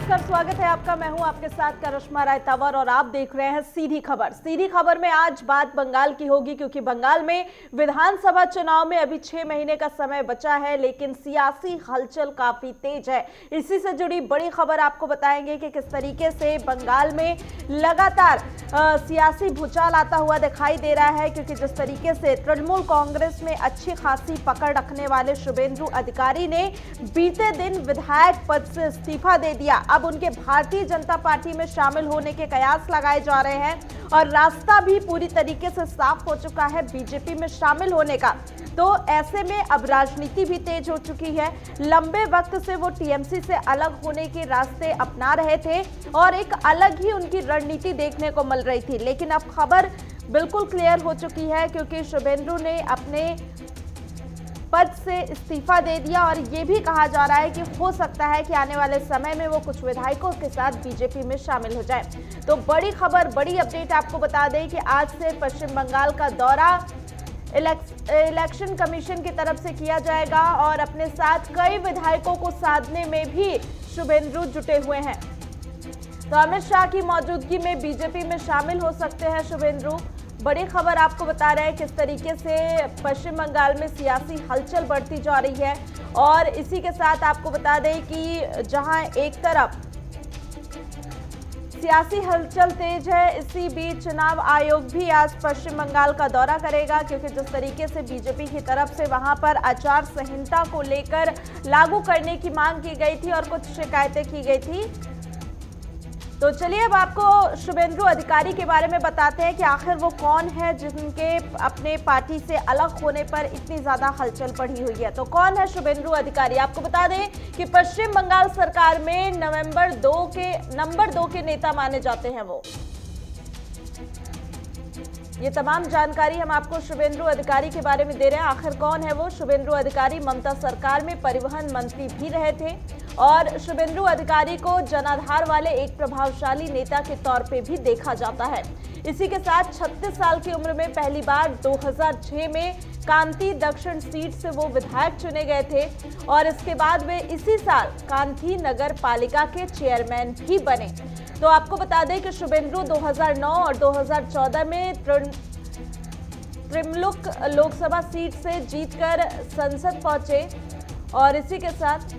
नमस्कार, स्वागत है आपका। मैं हूं आपके साथ करिश्मा राय तंवर और आप देख रहे हैं सीधी खबर। सीधी खबर में आज बात बंगाल की होगी, क्योंकि बंगाल में विधानसभा चुनाव में अभी 6 महीने का समय बचा है, लेकिन सियासी हलचल काफी तेज है। इसी से जुड़ी बड़ी खबर आपको बताएंगे कि किस तरीके से बंगाल में लगातार सियासी भूचाल आता हुआ दिखाई दे रहा है, क्योंकि जिस तरीके से तृणमूल कांग्रेस में अच्छी खासी पकड़ रखने वाले शुभेंदु अधिकारी ने बीते दिन विधायक पद से इस्तीफा दे दिया। अब उनके भारतीय जनता पार्टी में शामिल होने के कयास लगाए जा रहे हैं और रास्ता भी पूरी तरीके से साफ हो चुका है बीजेपी में शामिल होने का। तो ऐसे में अब राजनीति भी तेज हो चुकी है। लंबे वक्त से वो टीएमसी से अलग होने के रास्ते अपना रहे थे और एक अलग ही उनकी रणनीति देखने को मिल रही थी, लेकिन अब खबर बिल्कुल क्लियर हो चुकी है, क्योंकि शुभेंदु ने अपने पद से इस्तीफा दे दिया और ये भी कहा जा रहा है कि हो सकता है कि आने वाले समय में वो कुछ विधायकों के साथ बीजेपी में शामिल हो जाए। तो बड़ी खबर, बड़ी अपडेट आपको बता दें कि आज से पश्चिम बंगाल का दौरा इलेक्शन कमीशन की तरफ से किया जाएगा और अपने साथ कई विधायकों को साधने में भी शुभेंदु जुटे हुए हैं। तो अमित शाह की मौजूदगी में बीजेपी में शामिल हो सकते हैं शुभेंदु। बड़ी खबर आपको बता रहे हैं किस तरीके से पश्चिम बंगाल में सियासी हलचल बढ़ती जा रही है। और इसी के साथ आपको बता दें कि जहां एक तरफ सियासी हलचल तेज है, इसी बीच चुनाव आयोग भी आज पश्चिम बंगाल का दौरा करेगा, क्योंकि जिस तरीके से बीजेपी की तरफ से वहां पर आचार संहिता को लेकर लागू करने की मांग की गई थी और कुछ शिकायतें की गई थी। तो चलिए अब आपको शुभेंदु अधिकारी के बारे में बताते हैं कि आखिर वो कौन है जिनके अपने पार्टी से अलग होने पर इतनी ज्यादा हलचल बढ़ी हुई है। तो कौन है शुभेंदु अधिकारी? आपको बता दें कि पश्चिम बंगाल सरकार में नंबर 2 के नेता माने जाते हैं वो। ये तमाम जानकारी हम आपको शुभेंदु अधिकारी के बारे में दे रहे हैं। आखिर कौन है वो? शुभेंदु अधिकारी ममता सरकार में परिवहन मंत्री भी रहे थे और शुभेंदु अधिकारी को जनाधार वाले एक प्रभावशाली नेता के तौर पे भी देखा जाता है। इसी के साथ 36 साल की उम्र में पहली बार 2006 में कांती दक्षिण सीट से वो विधायक चुने गए थे और इसके बाद वे इसी साल कांती नगर पालिका के चेयरमैन भी बने। तो आपको बता दें कि शुभेंदु 2009 और 2014 में तृमलुक लोकसभा सीट से जीतकर संसद पहुंचे और इसी के साथ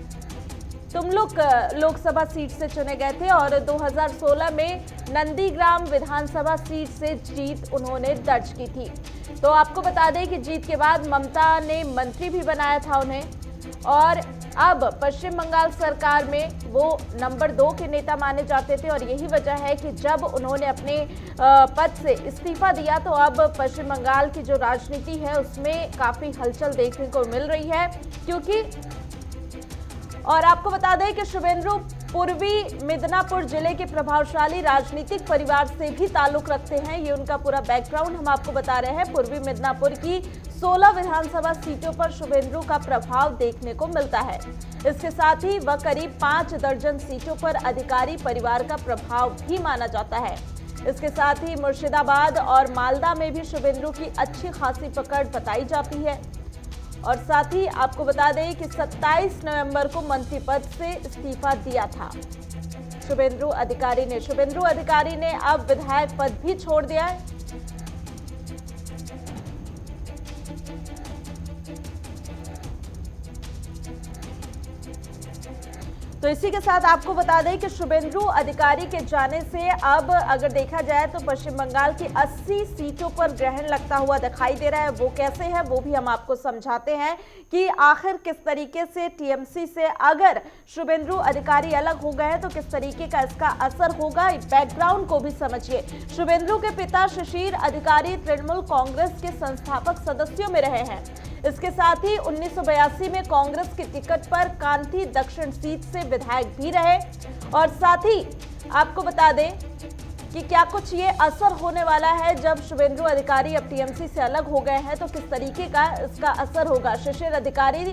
तुमलुक लोकसभा सीट से चुने गए थे और 2016 में नंदीग्राम विधानसभा सीट से जीत उन्होंने दर्ज की थी। तो आपको बता दें कि जीत के बाद ममता ने मंत्री भी बनाया था उन्हें और अब पश्चिम बंगाल सरकार में वो नंबर 2 के नेता माने जाते थे और यही वजह है कि जब उन्होंने अपने पद से इस्तीफा दिया तो अब पश्चिम बंगाल की जो राजनीति है उसमें काफी हलचल देखने को मिल रही है। क्योंकि और आपको बता दें कि शुभेंदु पूर्वी मिदनापुर जिले के प्रभावशाली राजनीतिक परिवार से भी ताल्लुक रखते हैं। ये उनका पूरा बैकग्राउंड हम आपको बता रहे हैं। पूर्वी मिदनापुर की 16 विधानसभा सीटों पर शुभेंदु का प्रभाव देखने को मिलता है। इसके साथ ही वह करीब 5 दर्जन सीटों पर अधिकारी परिवार का प्रभाव भी माना जाता है। इसके साथ ही मुर्शिदाबाद और मालदा में भी शुभेंदु की अच्छी खासी पकड़ बताई जाती है। और साथ ही आपको बता दें कि 27 नवंबर को मंत्री पद से इस्तीफा दिया था शुभेंदु अधिकारी ने अब विधायक पद भी छोड़ दिया है। तो इसी के साथ आपको बता दें कि शुभेंदु अधिकारी के जाने से अब अगर देखा जाए तो पश्चिम बंगाल की 80 सीटों पर ग्रहण लगता हुआ दिखाई दे रहा है। वो कैसे है वो भी हम आपको समझाते हैं कि आखिर किस तरीके से टीएमसी से अगर शुभेंदु अधिकारी अलग हो गए तो किस तरीके का इसका असर होगा। बैकग्राउंड को भी समझिए। शुभेंदु के पिता शिशिर अधिकारी तृणमूल कांग्रेस के संस्थापक सदस्यों में रहे हैं। इसके साथ ही 1982 में कांग्रेस की टिकट पर कांती दक्षिण सीट से विधायक भी रहे और साथ ही आपको बता दें कि क्या कुछ ये असर होने वाला है जब शुभेंदु अधिकारी अब टीएमसी से अलग हो गए हैं तो किस तरीके का इसका असर होगा। शिशिर अधिकारी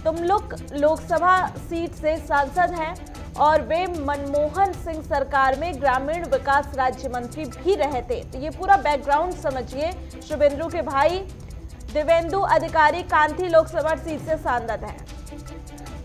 तुमलुक लोकसभा सीट से सांसद हैं और वे मनमोहन सिंह सरकार में ग्रामीण विकास राज्य मंत्री भी रहे थे। तो ये पूरा बैकग्राउंड समझिए। शुभेंदु के भाई देवेंदु अधिकारी कांती लोकसभा सीट से सांसद हैं।